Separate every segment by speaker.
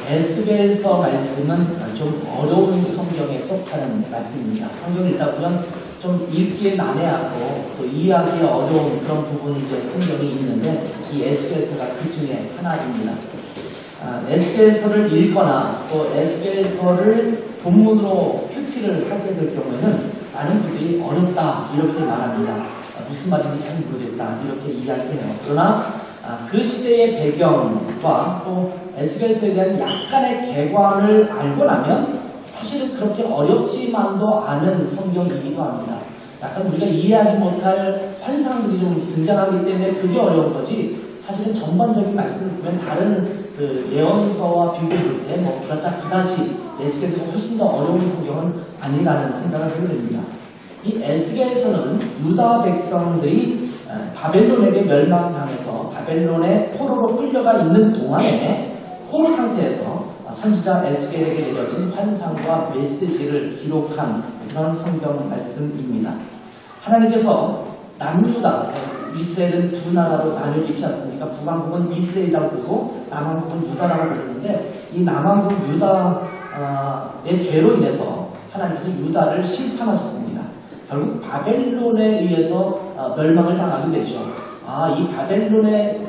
Speaker 1: 에스겔서 말씀은 좀 어려운 성경에 속하는 말씀입니다. 성경을 읽다 보면 좀 읽기에 난해하고 또 이해하기에 어려운 그런 부분이 성경이 있는데 이 에스겔서가 그 중에 하나입니다. 에스겔서를 읽거나 또 에스겔서를 본문으로 큐티를 하게 될 경우에는 많은 분들이 어렵다 이렇게 말합니다. 무슨 말인지 잘 모르겠다 이렇게 이야기해요. 그러나 그 시대의 배경과 또 에스겔서에 대한 약간의 개관을 알고 나면 사실은 그렇게 어렵지만도 않은 성경이기도 합니다. 약간 우리가 이해하지 못할 환상들이 좀 등장하기 때문에 그게 어려운 거지 사실은 전반적인 말씀을 보면 다른 그 예언서와 비교할 때 뭐 그렇다 그다지 에스겔서가 훨씬 더 어려운 성경은 아니라는 생각을 하게 됩니다. 이 에스겔서는 유다 백성들이 바벨론에게 멸망당해서 바벨론의 포로로 끌려가 있는 동안에 포로 상태에서 선지자 에스겔에게 내려진 환상과 메시지를 기록한 그런 성경 말씀입니다. 하나님께서 남유다, 이스라엘은 두 나라로 나뉘어 있지 않습니까? 북왕국은 이스라엘이라고 부르고 남왕국은 유다라고 부르는데 이 남왕국 유다의 죄로 인해서 하나님께서 유다를 심판하셨습니다. 결국 바벨론에 의해서 멸망을 당하게 되죠. 이 바벨론에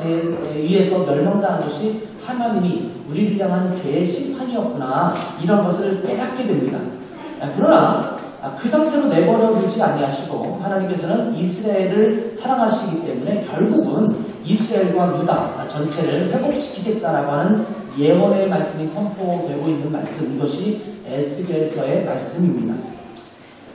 Speaker 1: 의해서 멸망당한 것이 하나님이 우리를 향한 죄의 심판이었구나 이런 것을 깨닫게 됩니다. 그러나 그 상태로 내버려 두지 아니하시고 하나님께서는 이스라엘을 사랑하시기 때문에 결국은 이스라엘과 유다 전체를 회복시키겠다라고 하는 예언의 말씀이 선포되고 있는 말씀, 이것이 에스겔서의 말씀입니다.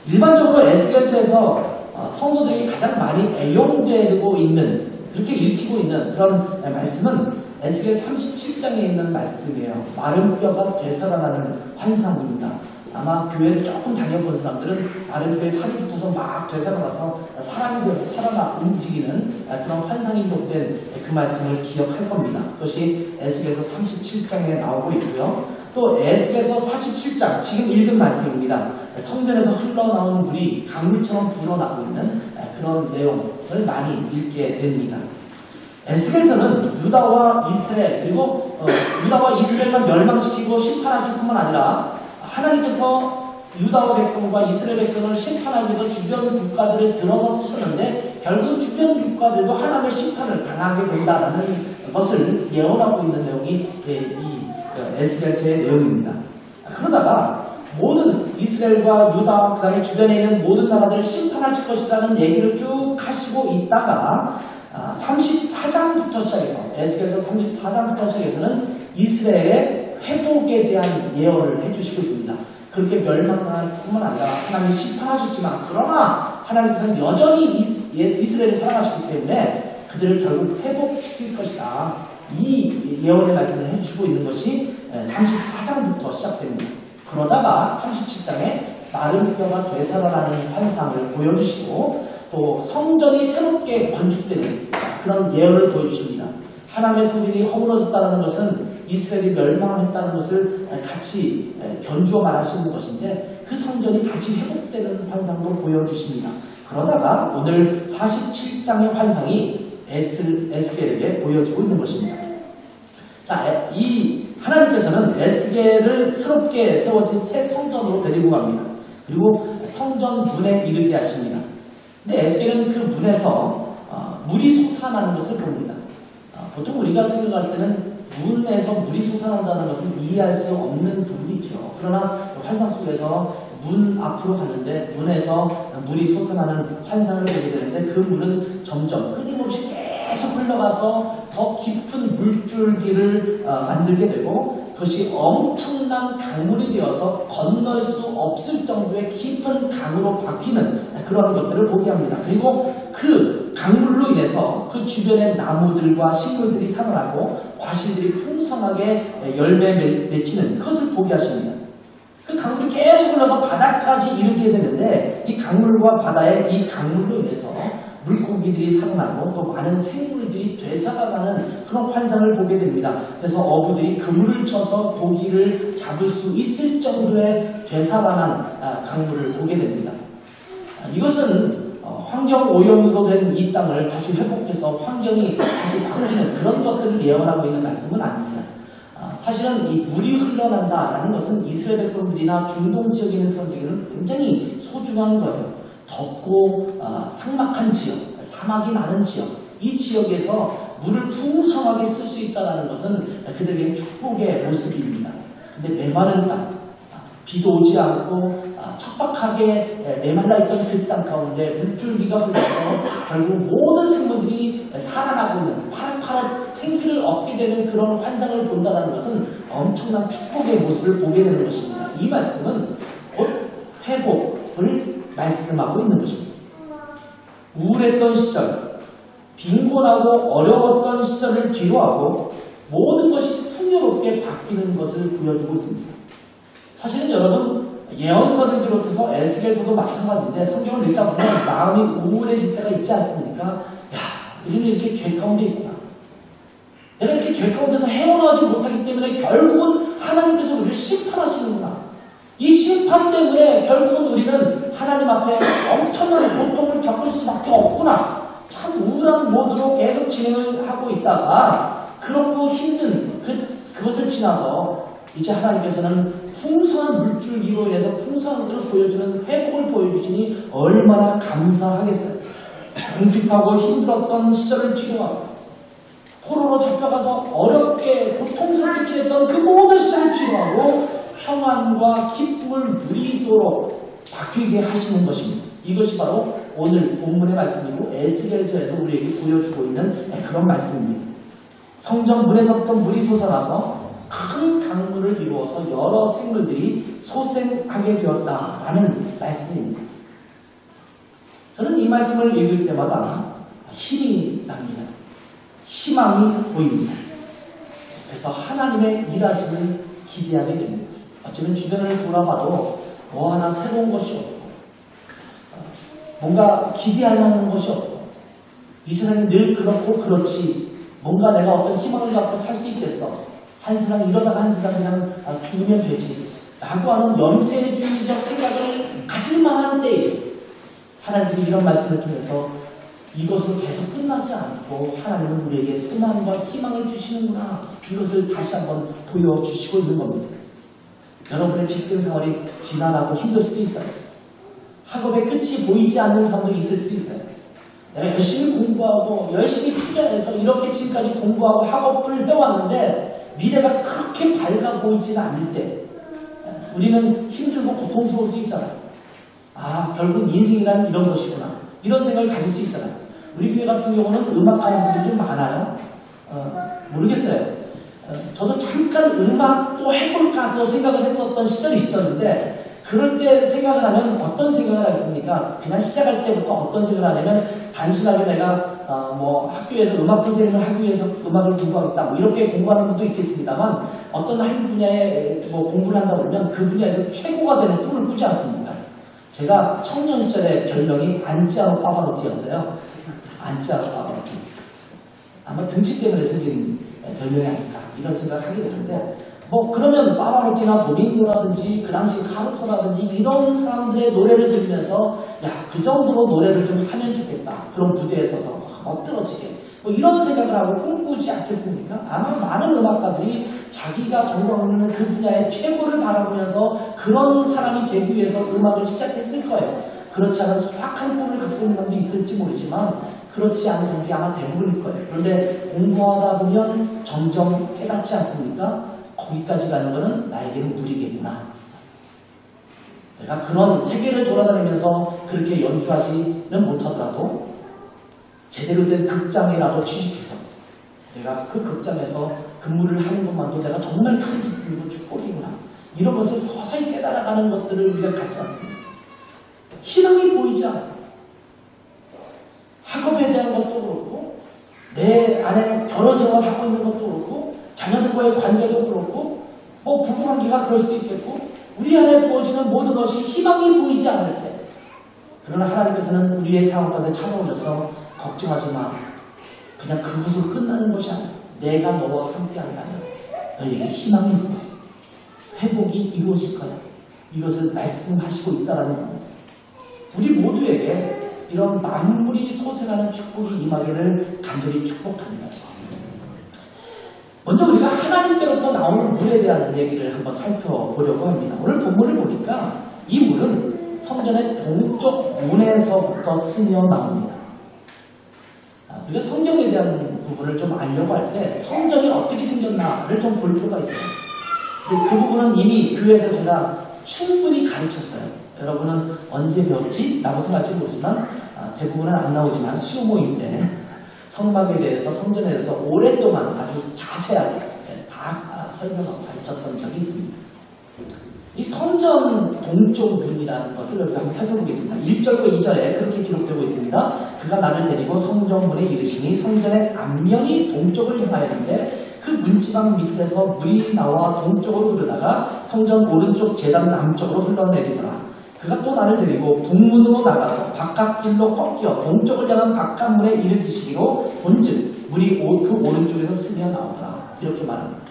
Speaker 1: 일반적으로 에스겔서에서 성도들이 가장 많이 애용되고 있는, 그렇게 읽히고 있는 그런 말씀은 에스겔 37장에 있는 말씀이에요. 마른 뼈가 되살아나는 환상입니다. 아마 교회를 조금 다녀본 사람들은 마른 뼈에 살이 붙어서 막 되살아나서 사람이 되어서 살아나 움직이는 그런 환상이 기록된 그 말씀을 기억할 겁니다. 그것이 에스겔서 37장에 나오고 있고요. 또 에스겔서 47장, 지금 읽은 말씀입니다. 성전에서 흘러나오는 물이 강물처럼 불어나고 있는 그런 내용을 많이 읽게 됩니다. 에스겔서는 유다와 이스라엘, 그리고 유다와 이스라엘만 멸망시키고 심판하실 뿐만 아니라 하나님께서 유다와 백성과 이스라엘 백성을 심판하기 위해서 주변 국가들을 들어서 쓰셨는데 결국 주변 국가들도 하나님의 심판을 당하게 된다는 것을 예언하고 있는 내용이 이 에스겔서의 내용입니다. 그러다가 모든 이스라엘과 유다, 그 다음에 주변에 있는 모든 나라들을 심판하실 것이라는 얘기를 쭉 하시고 있다가 34장부터 시작해서 에스겔서 34장부터 시작해서는 이스라엘의 회복에 대한 예언을 해주시고 있습니다. 그렇게 멸망당할 뿐만 아니라 하나님이 심판하셨지만 그러나 하나님께서는 여전히 이스라엘을 사랑하시기 때문에 그들을 결국 회복시킬 것이다. 이 예언의 말씀을 해주시고 있는 것이 34장부터 시작됩니다. 그러다가 37장에 마른 뼈가 되살아나는 환상을 보여주시고 또 성전이 새롭게 건축되는 그런 예언을 보여주십니다. 하나님의 성전이 허물어졌다는 것은 이스라엘이 멸망했다는 것을 같이 견주어 말할 수 있는 것인데 그 성전이 다시 회복되는 환상도 보여주십니다. 그러다가 오늘 47장의 환상이 에스겔에게 보여지고 있는 것입니다. 자, 이 하나님께서는 에스겔을 새롭게 세워진 새 성전으로 데리고 갑니다. 그리고 성전 문에 이르게 하십니다. 근데 에스겔은 그 문에서 물이 솟아나는 것을 봅니다. 보통 우리가 생각할 때는 문에서 물이 솟아난다는 것은 이해할 수 없는 부분이죠. 그러나 환상 속에서 문 앞으로 갔는데 문에서 물이 솟아나는 환상을 보게 되는데 그 물은 점점 끊임없이 계속 흘러가서 더 깊은 물줄기를 만들게 되고 그것이 엄청난 강물이 되어서 건널 수 없을 정도의 깊은 강으로 바뀌는 그런 것들을 보게 합니다. 그리고 그 강물로 인해서 그 주변의 나무들과 식물들이 살아나고 과실들이 풍성하게 열매 맺히는 그것을 보게 하십니다. 그 강물이 계속 흘러서 바다까지 이르게 되는데 이 강물과 바다의 이 강물로 인해서 물고기들이 살아나고 또 많은 생물들이 되살아나는 그런 환상을 보게 됩니다. 그래서 어부들이 그물을 쳐서 고기를 잡을 수 있을 정도의 되살아난 강물을 보게 됩니다. 이것은 환경 오염으로 된 이 땅을 다시 회복해서 환경이 다시 바뀌는 그런 것들을 예언하고 있는 말씀은 아닙니다. 사실은 이 물이 흘러난다라는 것은 이스라엘 백성들이나 중동 지역에 있는 사람들에게는 굉장히 소중한 거예요. 덥고 삭막한 지역, 사막이 많은 지역, 이 지역에서 물을 풍성하게 쓸 수 있다는 것은 그들에게 축복의 모습입니다. 근데 메마른 땅, 비도 오지 않고 척박하게 메말라 있던 그 땅 가운데 물줄기가 흘러서 결국 모든 생물들이 살아나고 있는 파릇파릇 생기를 얻게 되는 그런 환상을 본다는 것은 엄청난 축복의 모습을 보게 되는 것입니다. 이 말씀은 곧 회복을 말씀하고 있는 것입니다. 우울했던 시절, 빈곤하고 어려웠던 시절을 뒤로하고 모든 것이 풍요롭게 바뀌는 것을 보여주고 있습니다. 사실은 여러분 예언서를 비롯해서 에스겔서도 마찬가지인데 성경을 읽다 보면 마음이 우울해질 때가 있지 않습니까? 야, 우리는 이렇게 죄 가운데 있구나. 내가 이렇게 죄 가운데서 헤어나오지 못하기 때문에 결국은 하나님께서 우리를 심판하시는구나. 이 심판 때문에 결국은 우리는 하나님 앞에 엄청난 고통을 겪을 수밖에 없구나. 참 우울한 모드로 계속 진행을 하고 있다가 그렇고 힘든 그것을 지나서 이제 하나님께서는 풍성한 물줄기로 인해서 풍성한 것을 보여주는 회복을 보여주시니 얼마나 감사하겠어요. 궁핍하고 힘들었던 시절을 뒤로하고 포로로 잡혀가서 어렵게 고통스럽게 지냈던 그 모든 시절을 뒤로하고 평안과 기쁨을 누리도록 바뀌게 하시는 것입니다. 이것이 바로 오늘 본문의 말씀이고 에스겔서에서 우리에게 보여주고 있는 그런 말씀입니다. 성전 문에서부터 물이 솟아나서 큰 강물을 이루어서 여러 생물들이 소생하게 되었다라는 말씀입니다. 저는 이 말씀을 읽을 때마다 힘이 납니다. 희망이 보입니다. 그래서 하나님의 일하심을 기대하게 됩니다. 어쩌면 주변을 돌아봐도 뭐 하나 새로운 것이 없고 뭔가 기대할 만한 것이 없고 이 세상이 늘 그렇고 그렇지 뭔가 내가 어떤 희망을 갖고 살 수 있겠어. 한 세상 이러다가 한 세상 그냥 죽으면 되지 라고 하는 염세주의적 생각을 가질 만한 때이죠. 하나님께서 이런 말씀을 통해서 이것으로 계속 끝나지 않고 하나님은 우리에게 소망과 희망을 주시는구나. 이것을 다시 한번 보여주시고 있는 겁니다. 여러분의 직장생활이 지난하고 힘들 수도 있어요. 학업의 끝이 보이지 않는 삶도 있을 수 있어요. 내가 열심히 공부하고 열심히 투자해서 이렇게 지금까지 공부하고 학업을 해왔는데 미래가 그렇게 밝아 보이지는 않을 때 우리는 힘들고 고통스러울 수 있잖아요. 결국 인생이란 이런 것이구나. 이런 생각을 가질 수 있잖아요. 우리 교회 같은 경우는 음악하는 분들이 좀 많아요. 모르겠어요. 저도 잠깐 음악도 해볼까 또 생각을 했었던 시절이 있었는데 그럴 때 생각을 하면 어떤 생각을 하겠습니까? 그냥 시작할 때부터 어떤 생각을 하냐면 단순하게 내가 뭐 학교에서 음악 선생님을 하기 위해서 음악을 공부하겠다 뭐 이렇게 공부하는 분도 있겠습니다만 어떤 한 분야에 뭐 공부를 한다 그러면 그 분야에서 최고가 되는 꿈을 꾸지 않습니까? 제가 청년 시절의 별명이 안치아노 파바로티였어요. 안치아노 파바로티. 아마 등치 때문에 생긴 별명이 아닐까 이런 생각을 하게 되는데 뭐 그러면 파바로티나 도밍고라든지 그 당시 카루소라든지 이런 사람들의 노래를 들으면서 그 정도로 노래를 좀 하면 좋겠다. 그런 무대에 서서 멋들어지게 뭐 이런 생각을 하고 꿈꾸지 않겠습니까? 아마 많은 음악가들이 자기가 전공하는 그 분야의 최고를 바라보면서 그런 사람이 되기 위해서 음악을 시작했을 거예요. 그렇지 않은 소박한 꿈을 갖고 있는 사람도 있을지 모르지만 그렇지 않은 사람들이 아마 대부분일 거예요. 그런데 공부하다 보면 점점 깨닫지 않습니까? 거기까지 가는 것은 나에게는 무리겠구나. 내가 그런 세계를 돌아다니면서 그렇게 연주하지는 못하더라도 제대로 된 극장이라도 취직해서 내가 그 극장에서 근무를 하는 것만도 내가 정말 큰 기쁨이고 축복이구나. 이런 것을 서서히 깨달아가는 것들을 우리가 갖지 않습니다. 희망이 보이지 않아요. 학업에 대한 것도 그렇고 내 안에 결혼 생활을 하고 있는 것도 그렇고 자녀들과의 관계도 그렇고 뭐 부부관계가 그럴 수도 있겠고 우리 안에 부어지는 모든 것이 희망이 보이지 않을 때 그러나 하나님께서는 우리의 상황 가운데 찾아오셔서 걱정하지 마. 그냥 그것으로 끝나는 것이 아니야. 내가 너와 함께 한다면 너에게 희망이 있어. 회복이 이루어질 거야. 이것을 말씀하시고 있다는 겁니다. 우리 모두 모두에게 이런 만물이 소생하는 축복이 임하기를 간절히 축복합니다. 먼저 우리가 하나님께로부터 나오는 물에 대한 얘기를 한번 살펴보려고 합니다. 오늘 본문을 보니까 이 물은 성전의 동쪽 문에서부터 스며 나옵니다. 우리가 성경에 대한 부분을 좀 알려고 할 때 성전이 어떻게 생겼나를 좀 볼 필요가 있어요. 근데 그 부분은 이미 교회에서 제가 충분히 가르쳤어요. 여러분은 언제 배웠지? 라고 생각할지 모르지만 대부분은 안 나오지만 수요 모임 때 성막에 대해서 성전에 대해서 오랫동안 아주 자세하게 다 설명하고 가르쳤던 적이 있습니다. 이 성전 동쪽 문이라는 것을 여기 한번 살펴보겠습니다. 1절과 2절에 그렇게 기록되고 있습니다. 그가 나를 데리고 성전문에 이르시니 성전의 앞면이 동쪽을 향하였는데 그 문지방 밑에서 물이 나와 동쪽으로 흐르다가 성전 오른쪽 제단 남쪽으로 흘러내리더라. 그가 또 나를 데리고 북문으로 나가서 바깥길로 꺾여 동쪽을 향한 바깥문에 이르시기로 본즉 물이 그 오른쪽에서 스며 나오더라. 이렇게 말합니다.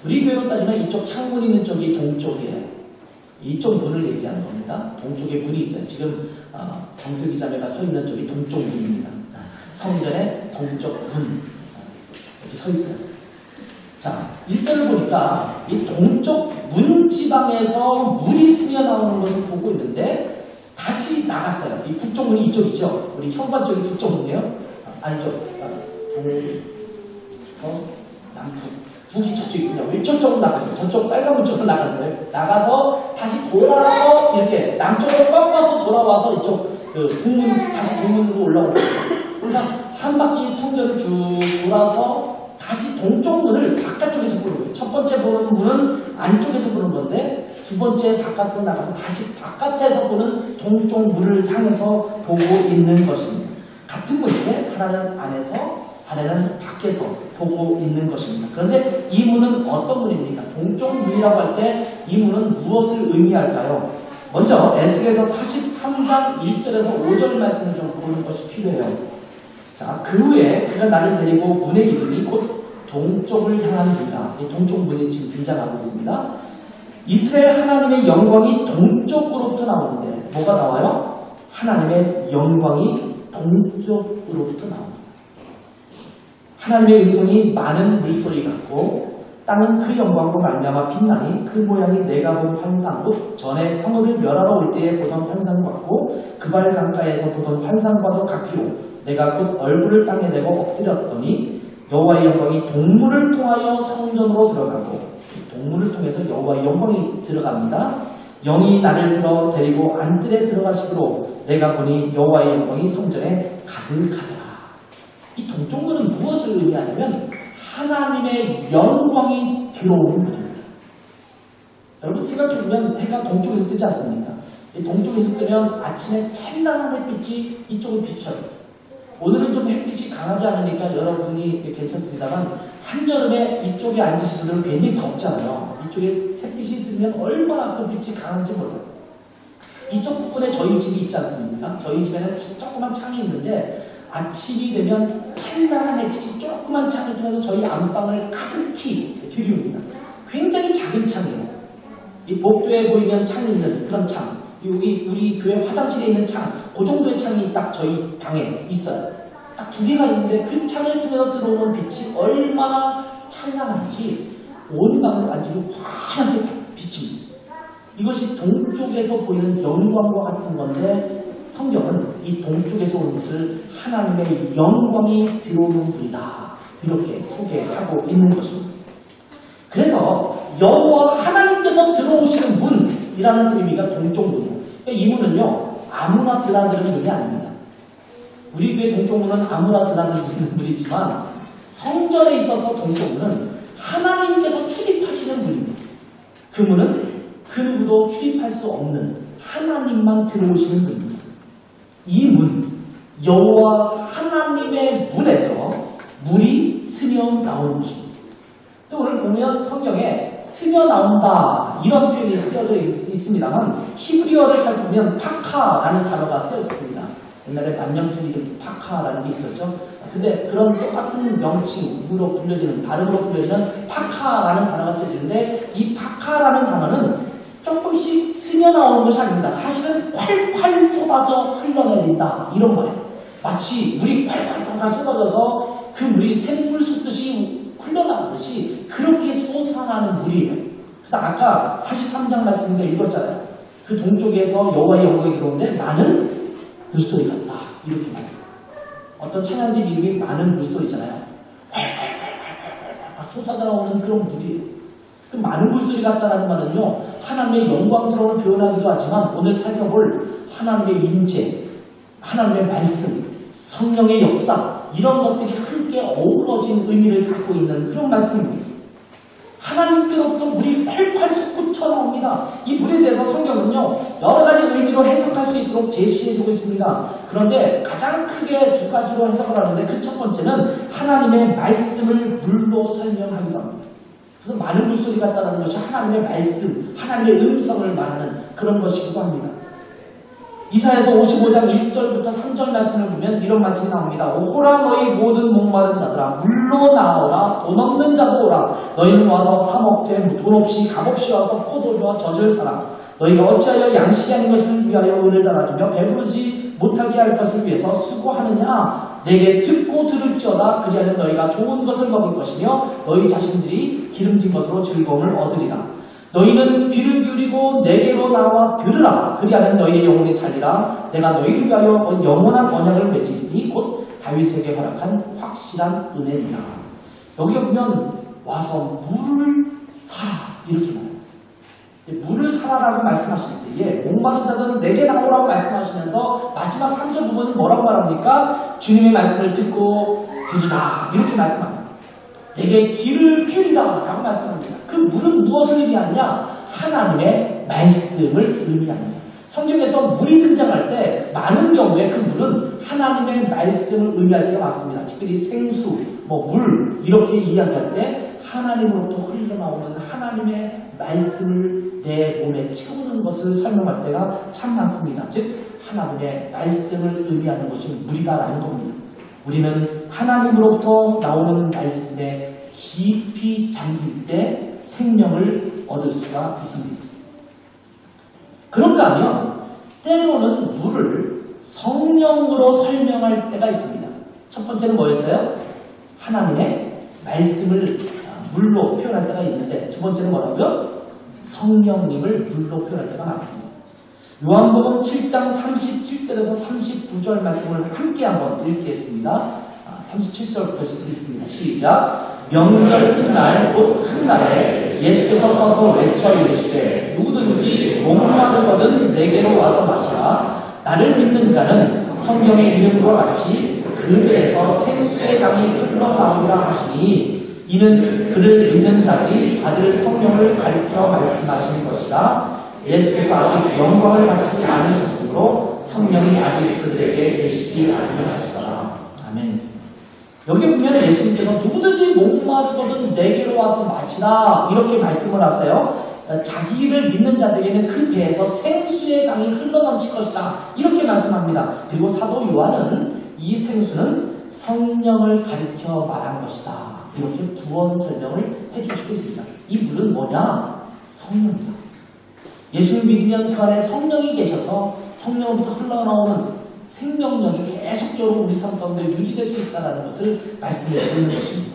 Speaker 1: 우리 교회로 따지면 이쪽 창문 있는 쪽이 동쪽이에요. 이쪽 문을 얘기하는 겁니다. 동쪽에 문이 있어요. 지금 정슬기 자매가 서 있는 쪽이 동쪽 문입니다. 성전의 동쪽 문 이렇게 서 있어요. 자, 1절을 보니까 이 동쪽 문지방에서 물이 스며 나오는 것을 보고 있는데 다시 나갔어요. 이 북쪽 문이 이쪽이죠. 우리 현관 쪽이 북쪽 문이에요. 아니죠. 동서 남북. 북이 저쪽이군요. 왜 저쪽으로 나가요? 저쪽 빨간 문 쪽으로 나가는 거예요. 나가서 다시 돌아서 이렇게 남쪽으로 꺾어서 돌아와서 이쪽 북문, 다시 북문으로 올라오는 거예요. 그러니까 한 바퀴 성전을 쭉 돌아서 다시 동쪽 문을 바깥쪽에서 보는 거예요. 첫 번째 보는 문은 안쪽에서 보는 건데 두 번째 바깥으로 나가서 다시 바깥에서 보는 동쪽 문을 향해서 보고 있는 것입니다. 같은 문인데 하나는 안에서 하나는 밖에서 보고 있는 것입니다. 그런데 이 문은 어떤 문입니까? 동쪽 문이라고 할 때 이 문은 무엇을 의미할까요? 먼저 에스겔서 43장 1절에서 5절 말씀을 좀 보는 것이 필요해요. 자, 그 후에 그가 나를 데리고 문에 이르니 곧 동쪽을 향하는 문이라. 이 동쪽 문이 지금 등장하고 있습니다. 이스라엘 하나님의 영광이 동쪽으로부터 나오는데 뭐가 나와요? 하나님의 영광이 동쪽으로부터 나옵니다. 하나님의 음성이 많은 물소리 같고 땅은 그 영광으로 말미암아 빛나니 그 모양이 내가 본 환상 곧 전에 성읍을 멸하러 올 때에 보던 환상 같고 그발 강가에서 보던 환상과도 같기로 내가 곧 얼굴을 땅에 내고 엎드렸더니 여호와의 영광이 동물을 통하여 성전으로 들어가고 동물을 통해서 여호와의 영광이 들어갑니다. 영이 나를 데리고 안뜰에 들어가시기로 내가 보니 여호와의 영광이 성전에 가득하더라. 이 동쪽 문은 무엇을 의미하냐면 하나님의 영광이 들어오는 문입니다. 여러분 생각해보면 해가 동쪽에서 뜨지 않습니까? 이 동쪽에서 뜨면 아침에 찬란한 햇빛이 이쪽을 비춰요. 오늘은 좀 햇빛이 강하지 않으니까 여러분이 괜찮습니다만 한여름에 이쪽에 앉으신 분들은 굉장히 덥잖아요. 이쪽에 햇빛이 들면 얼마나 그 빛이 강한지 몰라요. 이쪽 부분에 저희 집이 있지 않습니까? 저희 집에는 조그만 창이 있는데 아침이 되면 찬란한 햇빛이 조그만 창을 통해서 저희 안방을 가득히 들이웁니다. 굉장히 작은 창이에요. 이 복도에 보이는 창 있는 그런 창, 여기 우리 교회 화장실에 있는 창, 그 정도의 창이 딱 저희 방에 있어요. 딱 두 개가 있는데 그 창을 통해서 들어오는 빛이 얼마나 찬란한지 온 방을 완전히 환하게 비칩니다. 이것이 동쪽에서 보이는 영광과 같은 건데 성경은 이 동쪽에서 온 것을 하나님의 영광이 들어오는 분이다. 이렇게 소개하고 있는 것입니다. 그래서 여호와 하나님께서 들어오시는 문이라는 의미가 동쪽 문이에요. 이 문은요 아무나 드나드는 문이 아닙니다. 우리 교회 동쪽 문은 아무나 드나드는 문이지만 성전에 있어서 동쪽 문은 하나님께서 출입하시는 문입니다. 그 문은 그 누구도 출입할 수 없는 하나님만 들어오시는 문입니다. 이 문, 여호와 하나님의 문에서 물이 스며 나오는 것입니다. 오늘 보면 성경에 스며 나온다 이런 표현이 쓰여져 있습니다만 히브리어를 살펴보면 파카라는 단어가 쓰여 있습니다. 옛날에 만년필 이름 파카라는 게 있었죠. 근데 그런 똑같은 명칭으로 불려지는 발음으로 불려지는 파카라는 단어가 쓰여지는데 이 파카라는 단어는 조금씩 스며나오는 것이 아닙니다. 사실은 콸콸 쏟아져 흘러내린다. 이런 말이에요. 마치 물이 콸콸콸 쏟아져서 그 물이 샘물 쏟듯이 흘러나오듯이 그렇게 솟아나는 물이에요. 그래서 아까 43장 말씀을 읽었잖아요. 그 동쪽에서 여호와의 영광이 들어오는데 많은 물소리 같다. 이렇게 말해요. 어떤 찬양집 이름이 많은 물소리잖아요. 콸콸콸콸콸콸 쏟아져나오는 그런 물이에요. 그 많은 물소리 같다라는 말은요, 하나님의 영광스러움을 표현하기도 하지만 오늘 살펴볼 하나님의 인재, 하나님의 말씀, 성령의 역사, 이런 것들이 함께 어우러진 의미를 갖고 있는 그런 말씀입니다. 하나님께로부터 물이 콸콸 솟구쳐 나옵니다. 이 물에 대해서 성경은요, 여러 가지 의미로 해석할 수 있도록 제시해주고 있습니다. 그런데 가장 크게 두 가지로 해석을 하는데 그 첫 번째는 하나님의 말씀을 물로 설명하기도 합니다. 그래서 많은 물소리 같다는 것이 하나님의 말씀, 하나님의 음성을 말하는 그런 것이기도 합니다. 이사야서 55장 1절부터 3절 말씀을 보면 이런 말씀이 나옵니다. 오호라 너희 모든 목마른 자들아 물로 나오라 돈 없는 자도 오라 너희는 와서 사 먹되 돈 없이 값없이 와서 포도주와 젖을 사라 너희가 어찌하여 양식이 아닌 것을 위하여 은을 달아주며 배부르지 못하게 할 것을 위해서 수고하느냐 내게 듣고 들을지어다 그리하면 너희가 좋은 것을 먹을 것이며 너희 자신들이 기름진 것으로 즐거움을 얻으리라 너희는 귀를 기울이고 내게로 나와 들으라. 그리하면 너희의 영혼이 살리라. 내가 너희를 위하여 영원한 언약을 맺으리니 곧 다윗에게 허락한 확실한 은혜니라. 여기 보면 와서 물을 사라. 이렇게 말합니다. 물을 사라라고 말씀하실 때에 목마른 자들은 내게 나오라고 말씀하시면서 마지막 3절 부분은 뭐라고 말합니까? 주님의 말씀을 듣고 들으라. 이렇게 말씀합니다. 내게 귀를 기울이라 라고 말씀합니다. 그 물은 무엇을 의미하느냐? 하나님의 말씀을 의미합니다. 성경에서 물이 등장할 때 많은 경우에 그 물은 하나님의 말씀을 의미할 때가 많습니다. 특별히 생수, 물 이렇게 이야기할 때 하나님으로부터 흘러나오는 하나님의 말씀을 내 몸에 채우는 것을 설명할 때가 참 많습니다. 즉 하나님의 말씀을 의미하는 것이 물이다라는 겁니다. 우리는 하나님으로부터 나오는 말씀에 깊이 잠길 때 생명을 얻을 수가 있습니다. 그런가 하면 때로는 물을 성령으로 설명할 때가 있습니다. 첫 번째는 뭐였어요? 하나님의 말씀을 물로 표현할 때가 있는데 두 번째는 뭐라고요? 성령님을 물로 표현할 때가 많습니다. 요한복음 7장 37절에서 39절 말씀을 함께 한번 읽겠습니다. 37절부터 읽습니다. 시작. 명절 날 곧 한 날에 예수께서 서서 외쳐 이르시되 누구든지 목마르거든 내게로 와서 마시라. 나를 믿는 자는 성경의 이름과 같이 그 배에서 생수의 강이 흘러나오리라 하시니 이는 그를 믿는 자들이 받을 성령을 가리켜 말씀하신 것이다. 예수께서 아직 영광을 받지 않으셨으므로 성령이 아직 그들에게 계시지 아니하시더라. 아멘. 여기 보면 예수님께서 누구든지 목마르거든 내게로 와서 마시라 이렇게 말씀을 하세요. 자기를 믿는 자들에게는 그 배에서 생수의 강이 흘러넘칠 것이다 이렇게 말씀합니다. 그리고 사도 요한은 이 생수는 성령을 가리켜 말한 것이다 이렇게 부언 설명을 해주시고 있습니다. 이 물은 뭐냐? 성령이다. 예수를 믿으면 그 안에 성령이 계셔서 성령으로부터 흘러나오는 생명력이 계속적으로 우리 삶 가운데 유지될 수 있다는 것을 말씀해 주는 것입니다.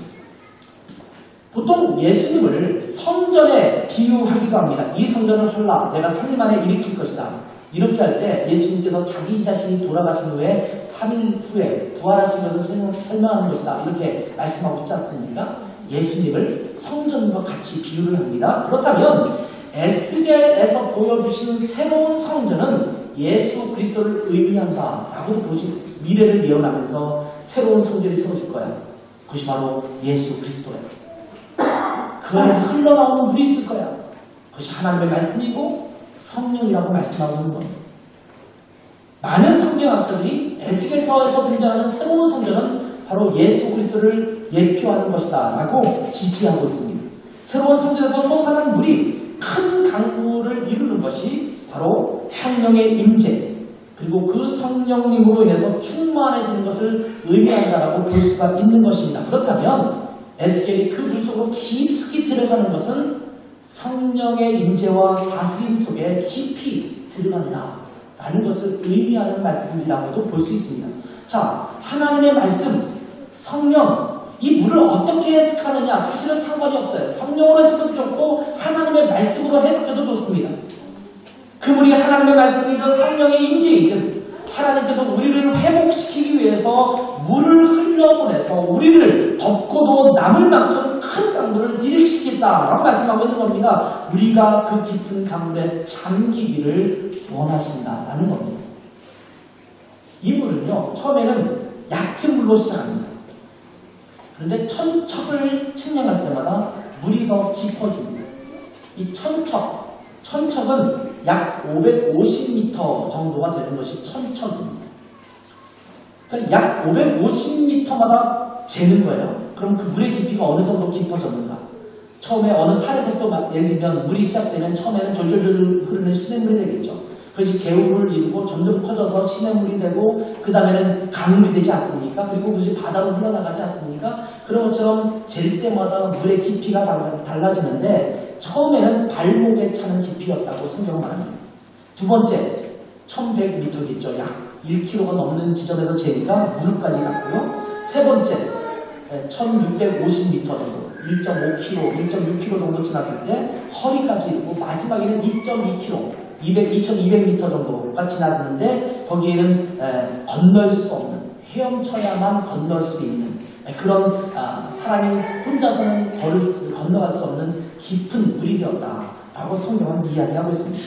Speaker 1: 보통 예수님을 성전에 비유하기도 합니다. 이 성전을 헐라 내가 3일 만에 일으킬 것이다. 이렇게 할 때 예수님께서 자기 자신이 돌아가신 후에 3일 후에 부활하신 것을 설명하는 것이다. 이렇게 말씀하고 있지 않습니까? 예수님을 성전과 같이 비유를 합니다. 그렇다면 에스겔에서 보여주신 새로운 성전은 예수 그리스도를 의미한다라고도 볼 수 있습니다. 미래를 예언하면서 새로운 성전이 세워질 거야. 그것이 바로 예수 그리스도예요. 그 안에서 흘러나오는 물이 있을 거야. 그것이 하나님의 말씀이고 성령이라고 말씀하고 있는 겁니다. 많은 성경학자들이 에스겔서에서 등장하는 새로운 성전은 바로 예수 그리스도를 예표하는 것이다 라고 지지하고 있습니다. 새로운 성전에서 솟아난 물이 큰 강물을 이루는 것이 바로 성령의 임재 그리고 그 성령님으로 인해서 충만해지는 것을 의미한다라고 볼 수가 있는 것입니다. 그렇다면 에스겔이 그 물속으로 깊숙이 들어가는 것은 성령의 임재와 다스림 속에 깊이 들어간다 라는 것을 의미하는 말씀이라고도 볼 수 있습니다. 자, 하나님의 말씀, 성령, 이 물을 어떻게 해석하느냐 사실은 상관이 없어요. 성령으로 해석해도 좋고 하나님의 말씀으로 해석해도 좋습니다. 그 물이 하나님의 말씀이든 성령의 임재이든 하나님께서 우리를 회복시키기 위해서 물을 흘려보내서 우리를 덮고도 남을 만큼 큰 강물을 일으키겠다라고 말씀하고 있는 겁니다. 우리가 그 깊은 강물에 잠기기를 원하신다라는 겁니다. 이 물은요, 처음에는 얕은 물로 시작합니다. 그런데 천척을 측량할 때마다 물이 더 깊어집니다. 이 천척은 약 550m 정도가 되는 것이 천척입니다. 그러니까 약 550m마다 재는 거예요. 그럼 그 물의 깊이가 어느 정도 깊어졌는가? 처음에 어느 산에서부터 예를 들면 물이 시작되면 처음에는 졸졸졸 흐르는 시냇물이 되겠죠. 그것이 개울을 이루고 점점 커져서 시냇물이 되고 그 다음에는 강물이 되지 않습니까? 그리고 그것이 바다로 흘러나가지 않습니까? 그런 것처럼 잴 때마다 물의 깊이가 달라지는데 처음에는 발목에 차는 깊이였다고 성경은 말합니다. 두 번째, 1100m겠죠. 약 1km가 넘는 지점에서 재니까 무릎까지 갔고요. 세 번째, 1650m 정도, 1.5km, 1.6km 정도 지났을 때 허리까지 이르고 마지막에는 2.2km, 2200m 정도가 지났는데 거기에는 건널 수 없는, 헤엄쳐야만 건널 수 있는 그런 사람이 혼자서는 건너갈 수 없는 깊은 물이 되었다라고 성경은 이야기하고 있습니다.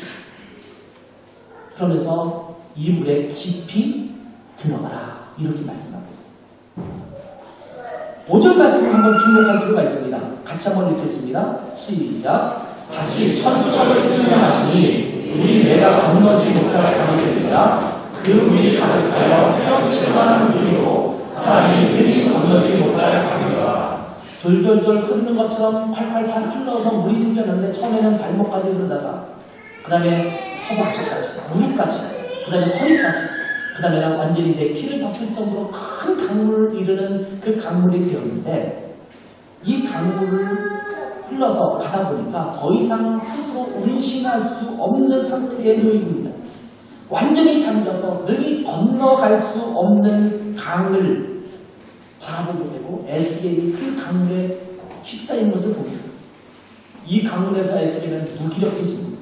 Speaker 1: 그러면서 이 물에 깊이 들어가라 이렇게 말씀하고 있습니다. 5절 말씀을 한번 주목할 필요가 있습니다. 같이 한번 읽겠습니다. 시작. 다시 천척을 측량하시니 우리 내가 건너지 못할 강이 될지라 그 물이 가득하여 헤엄칠 만한 물이로 사람이 능히 건너지 못할 강이라. 졸졸졸 흐르는 것처럼 팔팔팔 흘러서 물이 생겼는데 처음에는 발목까지 흐르다가 그 다음에 허벅지까지, 무릎까지, 그 다음에 허리까지, 그 다음에는 완전히 내 키를 덮을 정도로 큰 강물을 이루는 그 강물이 되었는데 이 강물을 흘러서 가다 보니까 더 이상 스스로 운신할 수 없는 상태에 놓여 있습니다. 완전히 잠겨서 능히 건너갈 수 없는 강을 바라보게 되고 에스겔이 그 강물에 휩싸이는 것을 보게 됩니다. 이 강물에서 에스겔은 무기력해집니다.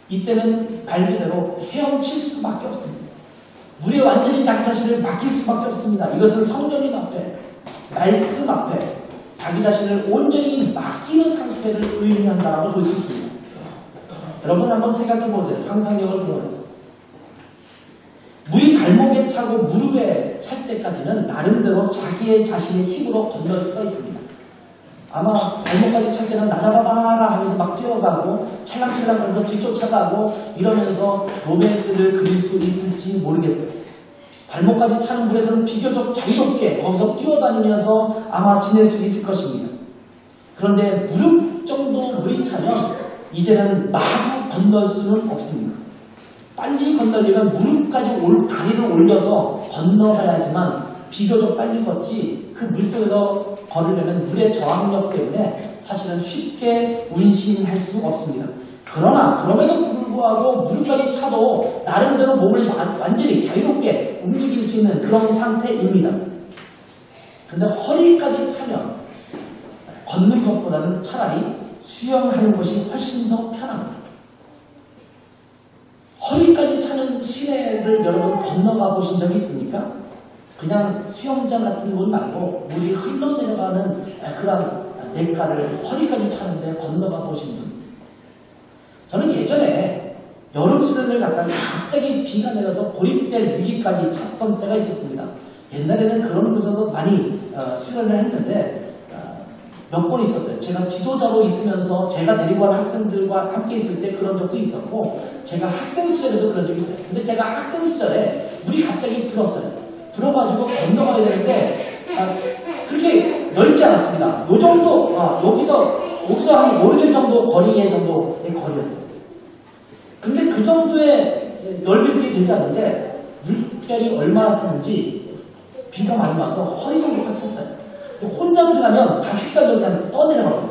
Speaker 1: 이때는 말 그대로 헤엄칠 수밖에 없습니다. 물에 완전히 자기 자신을 맡길 수밖에 없습니다. 이것은 성령님 앞에, 말씀 앞에 자기 자신을 온전히 맡기는 상태를 의미한다라고 볼 수 있습니다. 여러분 한번 생각해 보세요. 상상력을 동원해서. 물이 발목에 차고 무릎에 찰 때까지는 나름대로 자기의 자신의 힘으로 건널 수가 있습니다. 아마 발목까지 찰 때는 나 잡아봐라 하면서 막 뛰어가고 찰랑찰랑하면서 뒤쫓아가고 이러면서 로맨스를 그릴 수 있을지 모르겠어요. 발목까지 차는 물에서는 비교적 자유롭게 거기서 뛰어다니면서 아마 지낼 수 있을 것입니다. 그런데 무릎 정도 물이 차면 이제는 마구 건널 수는 없습니다. 빨리 건너려면 무릎까지 다리를 올려서 건너가야지만 비교적 빨리 걷지 그 물속에서 걸으려면 물의 저항력 때문에 사실은 쉽게 운신할 수 없습니다. 그럼에도 불구하고 무릎까지 차도 나름대로 몸을 완전히 자유롭게 움직일 수 있는 그런 상태입니다. 근데 허리까지 차면 걷는 것보다는 차라리 수영하는 것이 훨씬 더 편합니다. 허리까지 차는 시내를 여러분 건너가 보신 적이 있습니까? 그냥 수영장 같은 물 말고 물이 흘러내려가는 그런 냇가를 허리까지 차는데 건너가 보신 분. 저는 예전에 여름 수련을 갔다가 갑자기 비가 내려서 고립될 위기까지 찾던 때가 있었습니다. 옛날에는 그런 곳에서 많이 수련을 했는데 몇 번 있었어요. 제가 지도자로 있으면서 제가 데리고 간 학생들과 함께 있을 때 그런 적도 있었고 제가 학생 시절에도 그런 적이 있어요. 근데 제가 학생 시절에 물이 갑자기 불었어요. 불어가지고 건너가야 되는데 그렇게 넓지 않았습니다. 요 정도 여기서 한 모르겠 정도 거리의 정도의 거리였어요. 근데 그 정도의 넓게 되지 않는데 물결이 얼마나 세는지 비가 많이 와서 허리 정도까지 찼어요. 혼자 들어가면 다 휩싸려 그냥 떠내려가고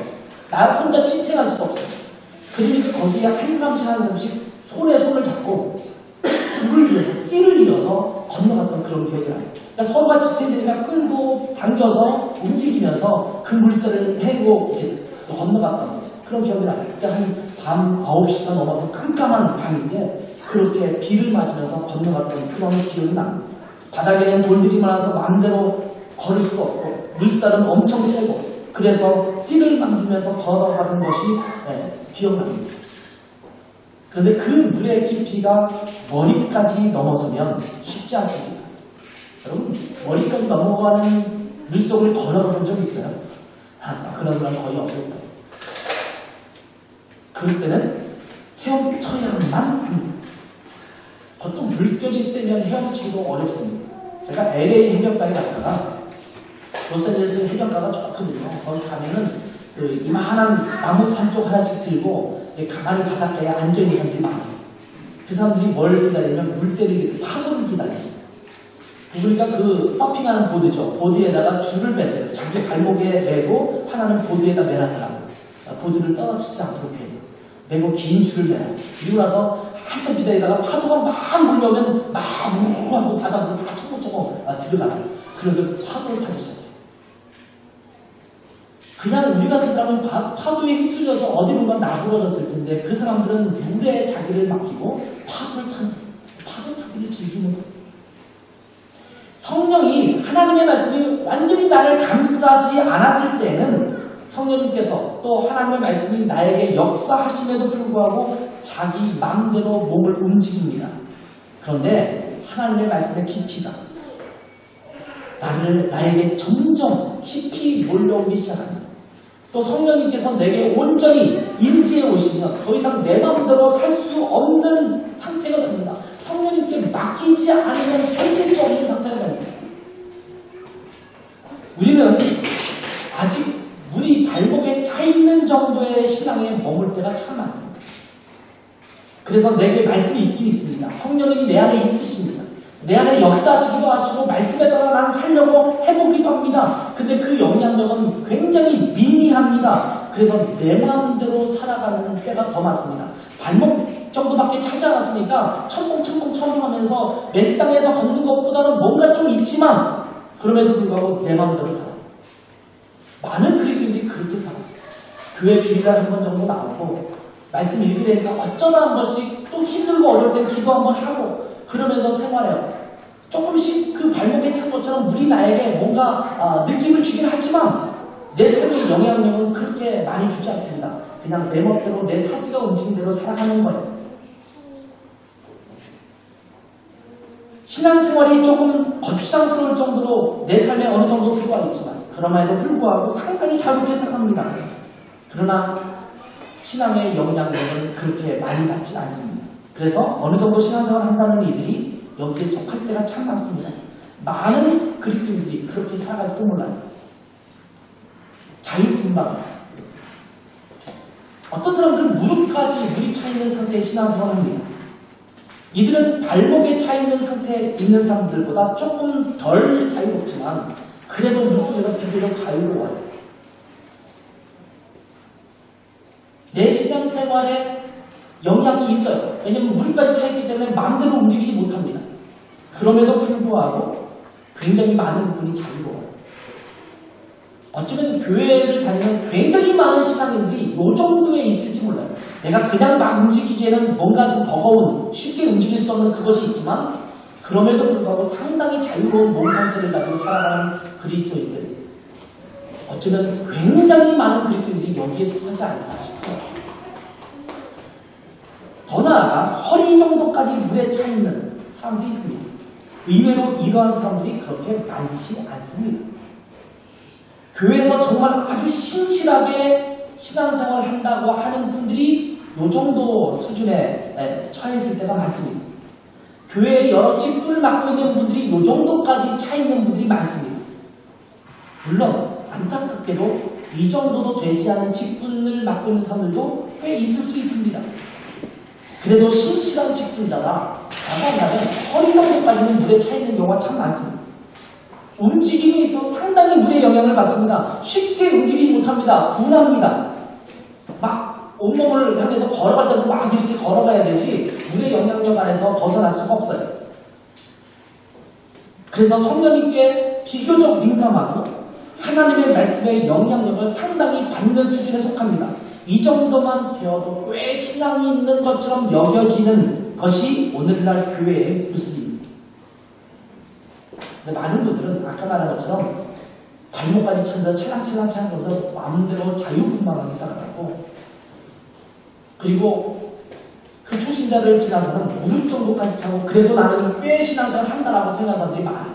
Speaker 1: 나 혼자 지탱할 수도 없어요. 그러니까 거기에 한 사람씩 손에 손을 잡고 줄을 이어서 띠를 이어서 건너갔던 그런 기억이 나요. 그러니까 서로가 지탱되니까 끌고 당겨서 움직이면서 그 물살을 헤고 이렇게 건너갔던 그런 기억이 나요. 그때 한 밤 9시가 넘어서 깜깜한 밤인데 그렇게 비를 맞으면서 건너갔던 그런 기억이 납니다. 바닥에는 돌들이 많아서 마음대로 걸을 수도 없고 물살은 엄청 세고 그래서 띠를 만들면서 걸어가는 것이 기억납니다. 그런데 그 물의 깊이가 머리까지 넘어서면 쉽지 않습니다. 여러분 머리까지 넘어가는 물속을 걸어가 본 적 있어요? 그런 사람 거의 없을 거예요. 그럴 때는 헤엄쳐야만 합니다. 보통 물결이 세면 헤엄치기도 어렵습니다. 제가 LA 해변가에 갔다가 로스앤젤레스 해변가가 좋거든요. 거기 가면은 그 이만한 나무 한쪽 하나씩 들고 가만히 바닷가에 앉아있는 사람들이 많아요. 그 사람들이 뭘 기다리냐면 물때리기 파도를 기다려요. 그러니까 그 서핑하는 보드죠. 보드에다가 줄을 뺐어요. 자기 발목에 매고 하나는 보드에다 매놨더라고요. 보드를 떨어지지 않도록 해서 매고 긴 줄을 매놨어요. 그리고 나서 한참 기다리다가 파도가 막 물려오면 막 우르르 하고 바닥으로 다 초고초고 들어가요. 그래서 파도를 타기 시작해요. 그냥 우리 같은 사람은 파도에 휩쓸려서 어디론가 나부러졌을 텐데 그 사람들은 물에 자기를 맡기고 파도 타기를 즐기는 거예요. 성령이 하나님의 말씀이 완전히 나를 감싸지 않았을 때는 성령님께서 또 하나님의 말씀이 나에게 역사하심에도 불구하고 자기 마음대로 몸을 움직입니다. 그런데 하나님의 말씀의 깊이가 나에게 점점 깊이 몰려오기 시작합니다. 또 성령님께서 내게 온전히 임재해 오시면 더 이상 내 마음대로 살 수 없는 상태가 됩니다. 성령님께 맡기지 않으면 견딜 수 없는 상태가 됩니다. 우리는 아직 물이 발목에 차 있는 정도의 신앙에 머물 때가 참 많습니다. 그래서 내게 말씀이 있긴 있습니다. 성령님이 내 안에 있으십니다. 내 안에 역사하시기도 하시고 말씀에 따라 나는 살려고 해보기도 합니다. 근데 그 영향력은 굉장히 미미합니다. 그래서 내 마음대로 살아가는 때가 더 많습니다. 발목 정도밖에 차지 않았으니까 첨벙첨벙 맨 땅에서 걷는 것보다는 뭔가 좀 있지만 그럼에도 불구하고 내 마음대로 살아요. 많은 그리스도인들이 그렇게 살아요. 교회 주일날 한 번 정도 나오고 말씀 읽게 되니까 어쩌다 한 번씩 또 힘들고 어려울 땐 기도 한번 하고 그러면서 생활해요. 조금씩 그 발목에 찬 것처럼 물이 나에게 뭔가 느낌을 주긴 하지만 내 삶의 영향력은 그렇게 많이 주지 않습니다. 그냥 내 멋대로 내 사지가 움직인 대로 살아가는 거예요. 신앙생활이 조금 거추장스러울 정도로 내 삶에 어느 정도 들어와 있지만 그럼에도 불구하고 상당히 자유롭게 살아갑니다. 그러나 신앙의 영향력은 그렇게 많이 받지 않습니다. 그래서 어느 정도 신앙생활을 한다는 이들이 여기에 속할 때가 참 많습니다. 많은 그리스도인들이 그렇게 살아갈지도 몰라요. 자유분방. 어떤 사람들은 무릎까지 물이 차 있는 상태의 신앙생활을 합니다. 이들은 발목에 차 있는 상태에 있는 사람들보다 조금 덜 자유롭지만 그래도 물속에서 비교적 자유로워요. 내 신앙생활에 영향이 있어요. 왜냐하면 무릎까지 차 있기 때문에 마음대로 움직이지 못합니다. 그럼에도 불구하고 굉장히 많은 부분이 자유로워요. 어쩌면 교회를 다니는 굉장히 많은 신앙인들이 이 정도에 있을지 몰라요. 내가 그냥 막 움직이기에는 뭔가 좀 버거운, 쉽게 움직일 수 없는 그것이 있지만 그럼에도 불구하고 상당히 자유로운 몸 상태를 가지고 살아가는 그리스도인들. 어쩌면 굉장히 많은 그리스도인들이 여기에 속하지 않을까 싶어요. 더 나아가 허리 정도까지 물에 차 있는 사람들이 있습니다. 의외로 이러한 사람들이 그렇게 많지 않습니다. 교회에서 정말 아주 신실하게 신앙생활을 한다고 하는 분들이 이 정도 수준에 처했을 때가 많습니다. 교회에 여러 직분을 맡고 있는 분들이 이 정도까지 차 있는 분들이 많습니다. 물론 안타깝게도 이 정도도 되지 않은 직분을 맡고 있는 사람들도 꽤 있을 수 있습니다. 그래도 신실한 직분자가 나가면 허리 정도까지는 물에 차 있는 경우가 참 많습니다. 움직임에 있어서 상당히 물의 영향을 받습니다. 쉽게 움직이지 못합니다. 둔합니다. 막 온몸을 향해서 걸어갈 때도 막 이렇게 걸어가야 되지 물의 영향력 안에서 벗어날 수가 없어요. 그래서 성령님께 비교적 민감하고 하나님의 말씀의 영향력을 상당히 받는 수준에 속합니다. 이 정도만 되어도 꽤 신앙이 있는 것처럼 여겨지는 것이 오늘날 교회의 모습입니다. 근데 많은 분들은 아까 말한 것처럼 발목까지 찬다 찰랑찰랑 하면서 마음대로 자유분방하게 살아가고 그리고 그 초신자를 지나서는 무릎 정도까지 차고 그래도 나는 꽤 신앙생활을 한다라고 생각하는 사람들이 많아요.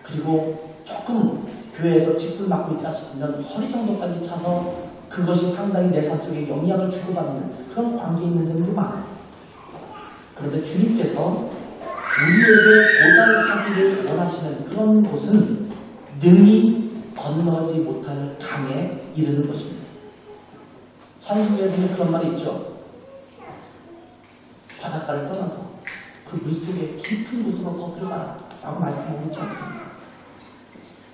Speaker 1: 그리고 조금 교회에서 직분 맡고 있다 싶으면 허리 정도까지 차서 그것이 상당히 내 삶 속에 영향을 주고받는 그런 관계에 있는 사람들이 많아요. 그런데 주님께서 우리에게 도달하기를 원하시는 그런 곳은 능히 건너지 못할 강에 이르는 것입니다. 찬송가에는 그런 말이 있죠. 바닷가를 떠나서 그 물속에 깊은 곳으로 더 들어가라 라고 말씀하고 있지 않습니까?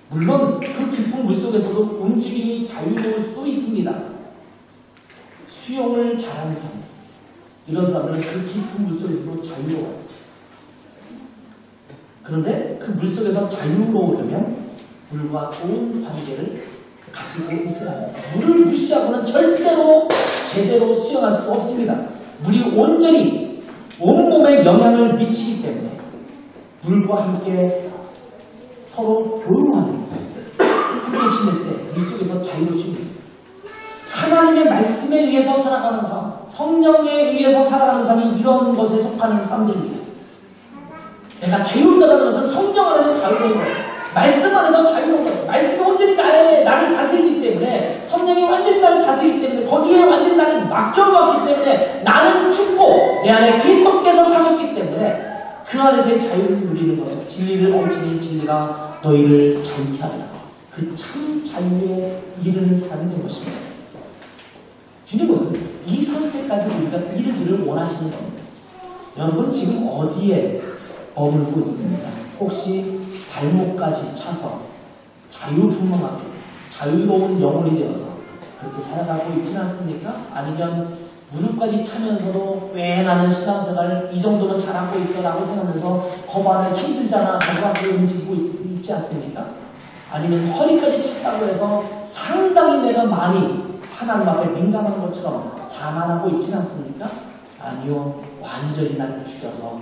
Speaker 1: 물론 그 깊은 물속에서도 움직임이 자유로울 수도 있습니다. 수영을 잘하는 사람 이런 사람들은 그 깊은 물속에서도 자유로워요. 그런데 그 물속에서 자유로우려면 물과 좋은 관계를 가지고 있어야 합니다. 물을 무시하고는 절대로 제대로 수영할 수 없습니다. 물이 온전히 온몸에 영향을 미치기 때문에 물과 함께 서로 교류하면서 함께 지낼 때 물속에서 자유로울 수 있습니다. 하나님의 말씀에 의해서 살아가는 사람, 성령에 의해서 살아가는 사람이 이런 것에 속하는 사람들입니다. 내가 자유롭다는 것은 성령 안에서 자유로운 거예요. 말씀 안에서 자유로운 거예요. 말씀이 온전히 나를 다스리기 때문에 성령이 완전히 나를 다스리기 때문에 거기에 완전히 나를 맡겨놓았기 때문에 나는 죽고 내 안에 그리스도께서 사셨기 때문에 그 안에서의 자유를 누리는 거예요. 진리를 온전히 진리가 너희를 자유케 하리라. 그 참 자유에 이르는 사람이 된 것입니다. 주님은 이 상태까지 우리가 이르기를 원하시는 겁니다. 여러분 지금 어디에 머물고 있습니다. 혹시 발목까지 차서 자유분방하게 자유로운 영혼이 되어서 그렇게 살아가고 있지는 않습니까? 아니면 무릎까지 차면서도 왜 나는 신앙생활 이 정도면 잘하고 있어 라고 생각하면서 거반에 힘들잖아 라고 움직이고 있지 않습니까? 아니면 허리까지 찼다고 해서 상당히 내가 많이 하나님 앞에 민감한 것처럼 자만하고 있지는 않습니까? 아니요. 완전히 나를 죽여서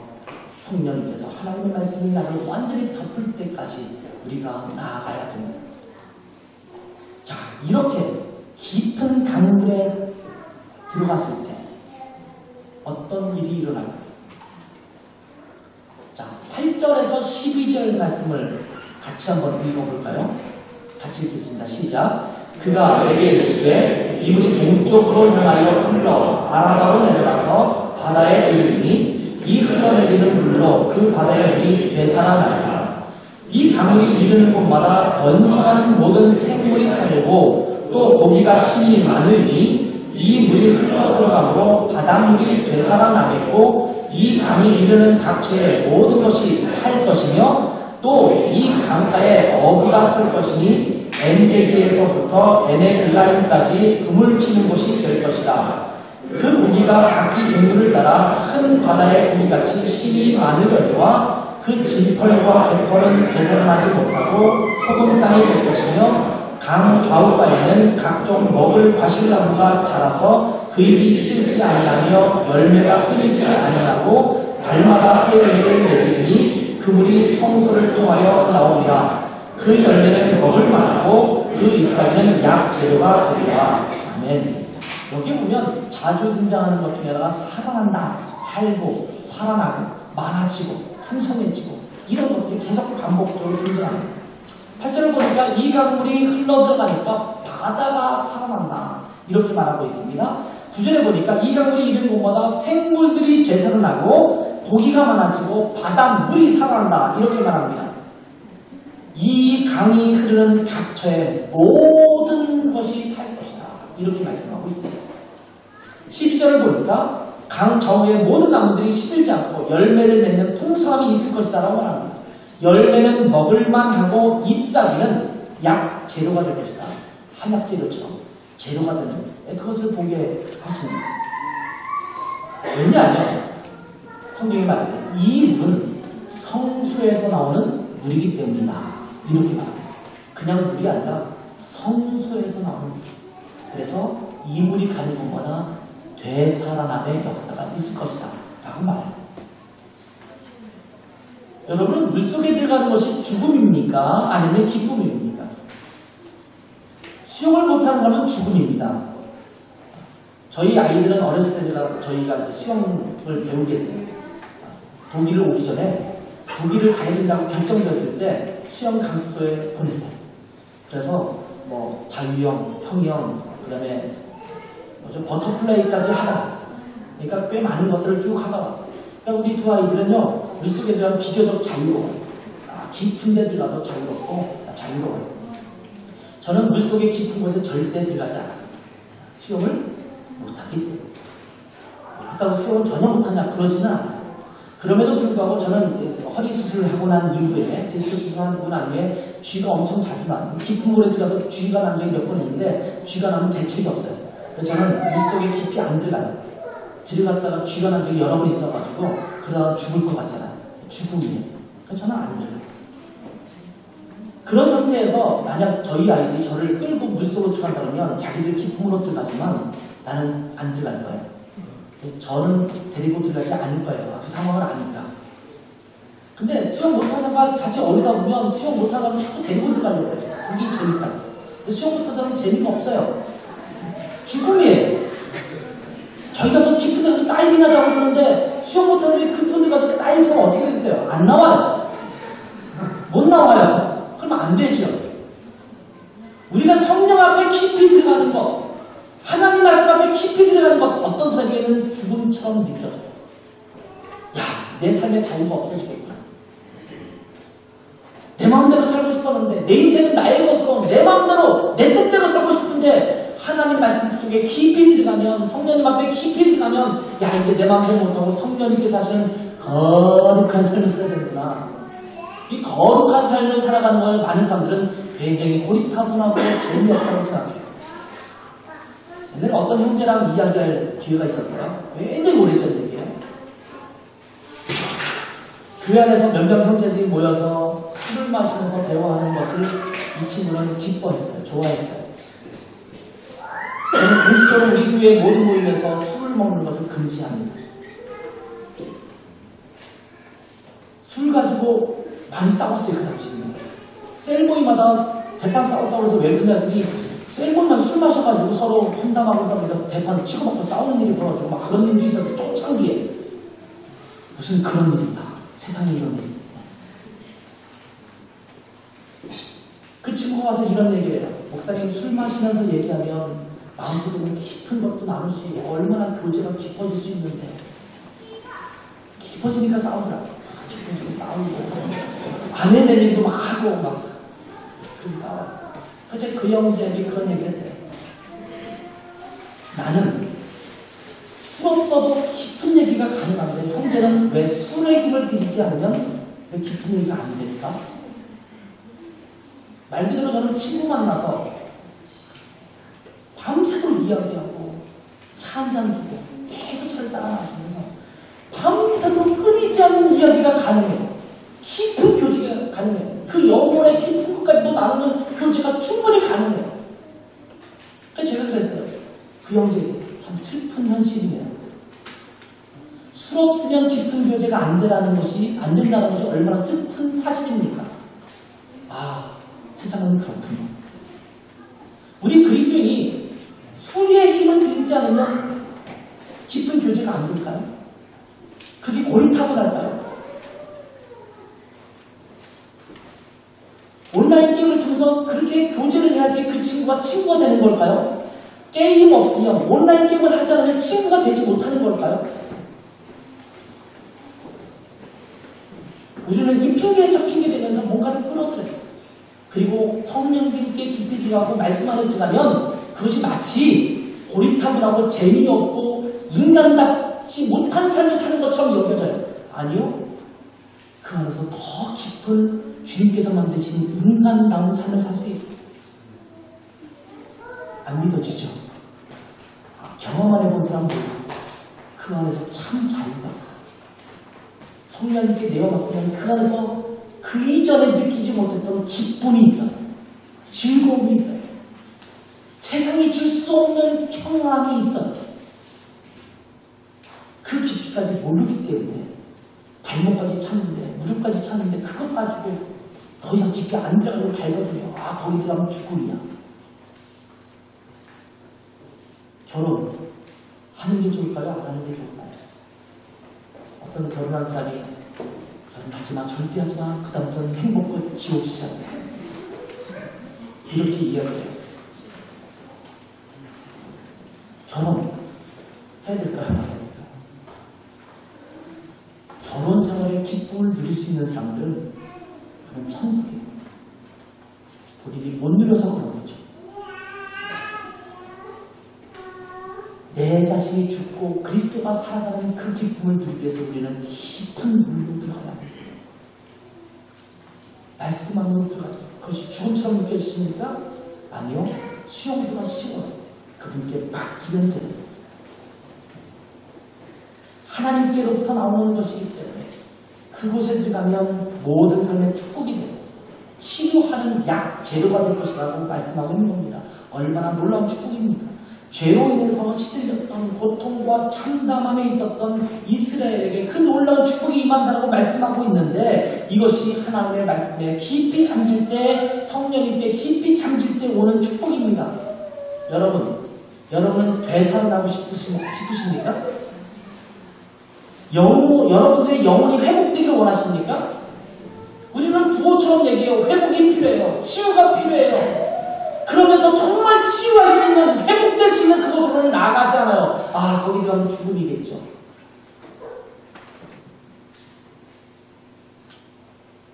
Speaker 1: 성령님께서 하나님의 말씀이 나를 완전히 덮을 때까지 우리가 나아가야 됩니다. 자, 이렇게 깊은 강물에 들어갔을 때 어떤 일이 일어나요? 자, 8절에서 12절 말씀을 같이 한번 읽어볼까요? 같이 읽겠습니다. 시작. 그가 내게 이르시되 이 물이 동쪽으로 향하여 흘러 아라바로 내려가서 바다에 이르리니 이 흘러내리는 물로 그 바다의 물이 되살아나리라. 이 강물이 이르는 곳마다 번성하는 모든 생물이 살고 또 고기가 심히 많으니 이 물이 흘러 들어가므로 바닷물이 되살아나겠고 이 강이 이르는 각처의 모든 것이 살 것이며 또 이 강가에 어부가 쓸 것이니 엔게디에서부터 에네글라임까지 그물 치는 곳이 될 것이다. 그 고기가 각기 종류를 따라 큰 바다의 고기같이 심이 많으려니와 그 진펄과 갯벌은 되살아나지 못하고 소금 땅이 될 것이며 강 좌우가에는 각종 먹을 과실나무가 자라서 그 잎이 시들지 아니하며 열매가 끊이지 아니하고 달마다 새 열매를 맺으니 그물이 성소를 통하여 나오리라. 그 열매는 먹을 만하고 그 잎사귀는 약 재료가 되리라. 아멘. 여기 보면 자주 등장하는 것 중에 하나가 살아난다, 살고, 살아나고, 많아지고, 풍성해지고 이런 것들이 계속 반복적으로 등장합니다. 8절을 보니까 이 강물이 흘러들어가니까 바다가 살아난다 이렇게 말하고 있습니다. 9절에 보니까 이 강물이 이르는 곳마다 생물들이 되살아나고 고기가 많아지고 바닷물이 살아난다 이렇게 말합니다. 이 강이 흐르는 각처의 모든 것이 살 것이다 이렇게 말씀하고 있습니다. 12절을 보니까 강 저우의 모든 나무들이 시들지 않고 열매를 맺는 풍성함이 있을 것이다 라고 말합니다. 열매는 먹을만하고 잎사귀는 약 재료가 될 것이다. 한약 재료처럼 재료가 되는 그것을 보게 하십니다. 왜냐하면 성경이 말하는 이 물은 성소에서 나오는 물이기 때문이다. 이렇게 말하고 있어요. 그냥 물이 아니라 성소에서 나오는 물. 그래서 이 물이 가는 곳마다 되살아남의 역사가 있을 것이다. 라고 말해요. 여러분, 물속에 들어가는 것이 죽음입니까? 아니면 기쁨입니까? 수영을 못하는 사람은 죽음입니다. 저희 아이들은 어렸을 때 저희가 수영을 배우게 했어요. 독일을 오기 전에 독일을 가야 된다고 결정되었을 때 수영 강습소에 보냈어요. 그래서 뭐 자유형, 평형, 그 다음에 버터플라이까지 하다 왔어요. 그러니까 꽤 많은 것들을 쭉 하다 왔어요. 그러니까 우리 두 아이들은요, 물속에 들어가면 비교적 자유로워요. 깊은 데 들어가도 자유로워요. 저는 물속에 깊은 곳에 절대 들어가지 않습니다. 수영을 못하기 때문에. 그렇다고 수영을 전혀 못하냐? 그러지는 않아요. 그럼에도 불구하고 저는 허리 수술을 하고 난 이후에, 디스크 수술하고 난 후에 쥐가 엄청 자주 나요. 깊은 물에 들어가서 쥐가 난 적이 몇 번 있는데 쥐가 나면 대책이 없어요. 그래서 저는 물속에 깊이 안 들어가요. 들어갔다가 쥐가 난 적이 여러 번 있어가지고 그러다가 죽을 것 같잖아요. 죽음이에요. 그래서 저는 안 들어가요. 그런 상태에서 만약 저희 아이들이 저를 끌고 물속으로 들어간다 그러면 자기들 깊음으로 들어가지만 나는 안 들어갈 거예요. 저는 데리고 들어가지 않을 거예요. 그 상황을 아니까. 근데 수영 못하다가 같이 어리다 보면 수영 못하다가 자꾸 데리고 들어가려고 해요. 그게 재밌다. 수영 못하다면 재미가 없어요. 죽음이에요. 저희 가서 깊은 데 가서 다이빙 하자고 그러는데 수영 못하는 깊은 데 가서 다이빙하면 어떻게 되겠어요? 안 나와요. 못 나와요. 그러면 안 되죠. 우리가 성령 앞에 깊이 들어가는 것, 하나님 말씀 앞에 깊이 들어가는 것, 어떤 사람에게는 죽음처럼 느껴져요. 야, 내 삶의 자유가 없어지겠구나. 내 마음대로 살고 싶었는데, 내 인생은 나의 것으로, 내 마음대로, 내 뜻대로 살고 싶은데, 하나님 말씀 속에 깊이 들어가면, 성령님 앞에 깊이 들어가면, 야, 이제 내 마음대로 못하고 성령님께서 하시는 거룩한 삶을 살아야 되는구나. 이 거룩한 삶을 살아가는 걸 많은 사람들은 굉장히 고리타분하고 재미없다고 생각해요. 옛날에 어떤 형제랑 이야기할 기회가 있었어요. 굉장히 오래전 얘기예요. 교회 안에서 몇몇 형제들이 모여서 술을 마시면서 대화하는 것을 이 친구는 기뻐했어요. 좋아했어요. 저는 공식적으로 우리 교회 모든 모임에서 술을 먹는 것을 금지합니다. 술 가지고 많이 싸웠어요. 그 당시에는. 셀모임마다 대판 싸웠다고 해서 외근자들이 셀모임만 술 마셔가지고 서로 험담하고 그러다 대판 치고받고 싸우는 일이 벌어지고 막 그런 일이 있어서 초창기에 무슨 그런 일이 있다. 세상에 이런 일이. 그 친구가 와서 이런 얘기를 해요. 목사님 술 마시면서 얘기하면 마음속에 깊은 것도 나눌 수 있고 얼마나 교제가 깊어질 수 있는데 깊어지니까 싸우더라고요. 깊어지고 싸우고 아내 낼 일도 막 하고 막 그렇게 싸워요. 그래서 그 형제에게 그런 얘기를 했어요. 나는 술 없어도 깊은 얘기가 가능한데 형제는 왜 술의 힘을 빌리지 않으면 왜 깊은 얘기가 안 됩니까? 말 그대로 저는 친구 만나서 밤새도록 이야기하고 차 한잔 주고 계속 차를 따라 마시면서 밤새도록 끊이지 않는 이야기가 가능해요. 깊은 교제가 가능해요. 그 영혼의 깊은 것까지도 나누는 교제가 충분히 가능해요. 그래서 제가 그랬어요. 그 형제에게 참 슬픈 현실이네요. 술 없으면 깊은 교제가 안 된다는 것이 얼마나 슬픈 사실입니까? 아, 세상은 그렇군요. 우리 그리스도인이 술의 힘을 빌지 않으면 깊은 교제가 안 될까요? 그게 고리타분할까요? 온라인 게임을 통해서 그렇게 교제를 해야지 그 친구가 되는 걸까요? 게임 없으면 온라인 게임을 하지 않으면 친구가 되지 못하는 걸까요? 우리는 이 핑계에 저 핑계 대면서 뭔가를 끌어들여요. 그리고 성령님께 깊이 들어가고 말씀 안에 들어가면 그것이 마치 고리타분하고 재미없고 인간답지 못한 삶을 사는 것처럼 여겨져요. 아니요. 그 안에서 더 깊은 주님께서 만드신 인간다운 삶을 살 수 있어요. 안 믿어지죠? 경험 안 해본 사람들 그 안에서 참 자유가 있어요. 성령님께 내가 맡기면 그 안에서 그 이전에 느끼지 못했던 기쁨이 있어요. 즐거움이 있어요. 세상이 줄 수 없는 평안이 있어요. 그 깊이까지 모르기 때문에 발목까지 찼는데 무릎까지 찼는데 그것 가지고 더 이상 깊이 안 들어가면 밟거든요. 더 들어가면 죽음이야. 결혼 하는 게 좋을까요? 안 하는 게 좋을까요? 어떤 결혼한 사람이 결혼하지마, 절대 하지마, 그 다음부터는 행복과 지옥 시작해. 이렇게 이야기해요. 결혼 해야 될까요? 안 해야 될까요? 결혼 생활의 기쁨을 누릴 수 있는 사람들은 그건 천국이에요. 본인이 못 누려서 그런 거죠. 내 자신이 죽고 그리스도가 살아가는 그 기쁨을 누리기 위해서 우리는 깊은 물로 들어가야 합니다. 말씀 안으로 들어가요. 그것이 죽음처럼 느껴지십니까? 아니요. 수영보다 쉬워요. 그분께 맡기면 됩니다. 하나님께로부터 나오는 것이기 때문에 그곳에 들어가면 모든 삶의 축복이 되고 치료하는 약, 재료가 될 것이라고 말씀하고 있는 겁니다. 얼마나 놀라운 축복입니까? 죄로 인해서 시들렸던 고통과 참담함에 있었던 이스라엘에게 그 놀라운 축복이 임한다고 말씀하고 있는데 이것이 하나님의 말씀에 깊이 잠길 때 성령님께 깊이 잠길 때 오는 축복입니다. 여러분은 되살아나고 싶으십니까? 여러분들의 영혼이 회복되기를 원하십니까? 우리는 구호처럼 얘기해요. 회복이 필요해요. 치유가 필요해요. 그러면서 정말 치유할 수 있는, 회복될 수 있는 그곳으로는 나아가지 않아요. 거기 들어가면 죽음이겠죠.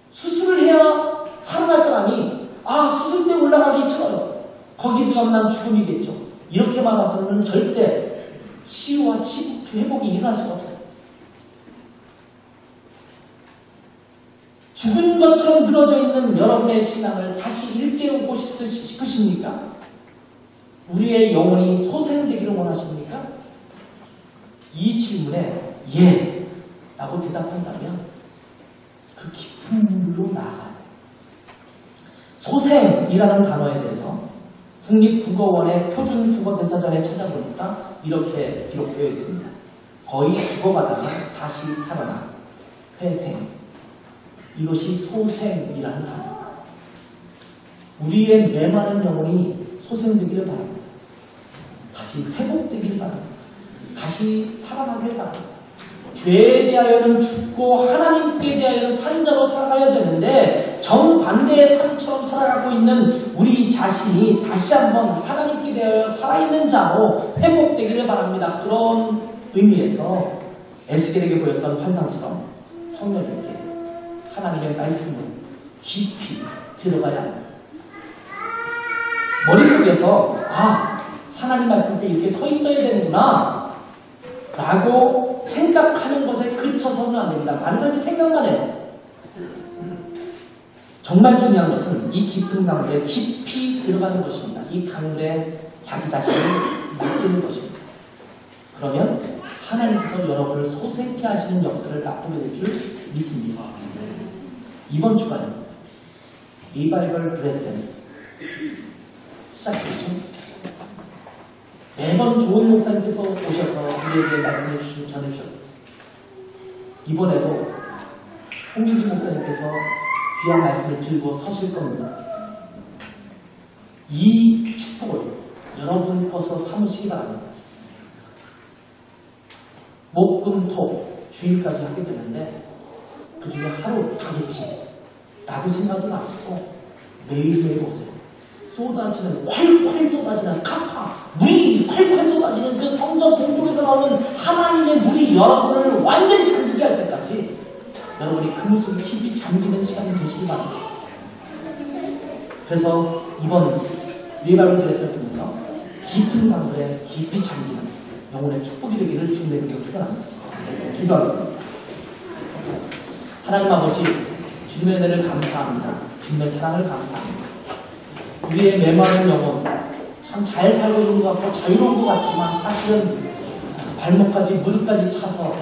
Speaker 1: 수술을 해야 살아날 사람이 수술대 올라가기 싫어요. 거기 들어가면 난 죽음이겠죠. 이렇게 말해서는 절대 치유와 회복이 일어날 수가 없어요. 죽은 것처럼 늘어져 있는 여러분의 신앙을 다시 일깨우고 싶으십니까? 우리의 영혼이 소생되기를 원하십니까? 이 질문에 예 라고 대답한다면 그 깊은 물로 나아가요. 소생이라는 단어에 대해서 국립국어원의 표준국어대사전에 찾아보니까 이렇게 기록되어 있습니다. 거의 죽어가다가 다시 살아나 회생. 이것이 소생이라는 단어입니다. 우리의 메마른 영혼이 소생되기를 바랍니다. 다시 회복되기를 바랍니다. 다시 살아나길 바랍니다. 죄에 대하여는 죽고 하나님께 대하여는 산 자로 살아가야 되는데 정반대의 삶처럼 살아가고 있는 우리 자신이 다시 한번 하나님께 대하여 살아있는 자로 회복되기를 바랍니다. 그런 의미에서 에스겔에게 보였던 환상처럼 성령님께 하나님의 말씀을 깊이 들어가야 합니다. 머릿속에서 하나님 말씀에 이렇게 서 있어야 되는구나 라고 생각하는 것에 그쳐서는 안 됩니다. 많은 사람이 생각만 해요. 정말 중요한 것은 이 깊은 강물에 깊이 들어가는 것입니다. 이 강물에 자기 자신을 맡기는 것입니다. 그러면 하나님께서 여러분을 소생케 하시는 역사를 맛보게 될 줄 믿습니다. 이번 주간에 리바이벌 브레스텐 시작됐죠. 매번 좋은 목사님께서 오셔서 우리에게 말씀을 전해주셨어요. 이번에도 홍민기 목사님께서 귀한 말씀을 들고 서실 겁니다. 이 축복을 여러분 것으로 삼으시기 바랍니다. 목, 금, 토 주일까지 하게 되는데 그 중에 하루 하겠지 라고 생각하지 마시고 매일매일 오세요. 쏟아지는 콸콸 쏟아지는 카파 물이 콸콸 쏟아지는 그 성전 동쪽에서 나오는 하나님의 물이 여러분을 완전히 잠기게 할 때까지 여러분이 그 물 속에 깊이 잠기는 시간이 되시기 바랍니다. 그래서 이번 리바이벌 드레스를 통해서 깊은 강물에 깊이 잠기는 영혼의 축복이 되기를 주님의 이름으로 축원합니다. 기도하겠습니다. 하나님 아버지, 주님의 은혜를 감사합니다. 주님의 사랑을 감사합니다. 우리의 메마른 영혼, 참 잘 살고 있는 것 같고 자유로운 것 같지만 사실은 발목까지 무릎까지 차서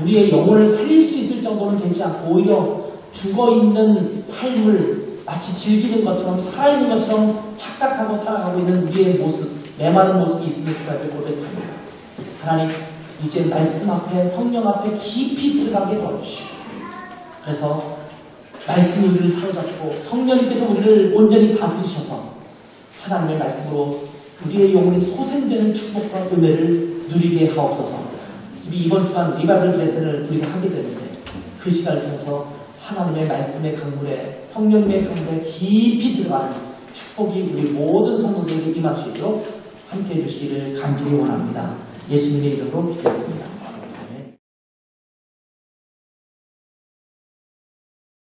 Speaker 1: 우리의 영혼을 살릴 수 있을 정도는 되지 않고 오히려 죽어있는 삶을 마치 즐기는 것처럼 살아있는 것처럼 착각하고 살아가고 있는 우리의 모습, 메마른 모습이 있음을 주님께 고백합니다. 하나님, 이제 말씀 앞에, 성령 앞에 깊이 들어가게 도와주시고, 그래서 말씀이 우리를 사로잡고 성령님께서 우리를 온전히 다스리셔서 하나님의 말씀으로 우리의 영혼이 소생되는 축복과 은혜를 누리게 하옵소서. 이번 주간 리바이벌 레슨을 우리가 하게 되는데 그 시간을 통해서 하나님의 말씀의 강물에, 성령님의 강물에 깊이 들어가는 축복이 우리 모든 성도들에게 임하시도록 함께해 주시기를 간절히 원합니다. 예수님의 이름으로 기도했습니다.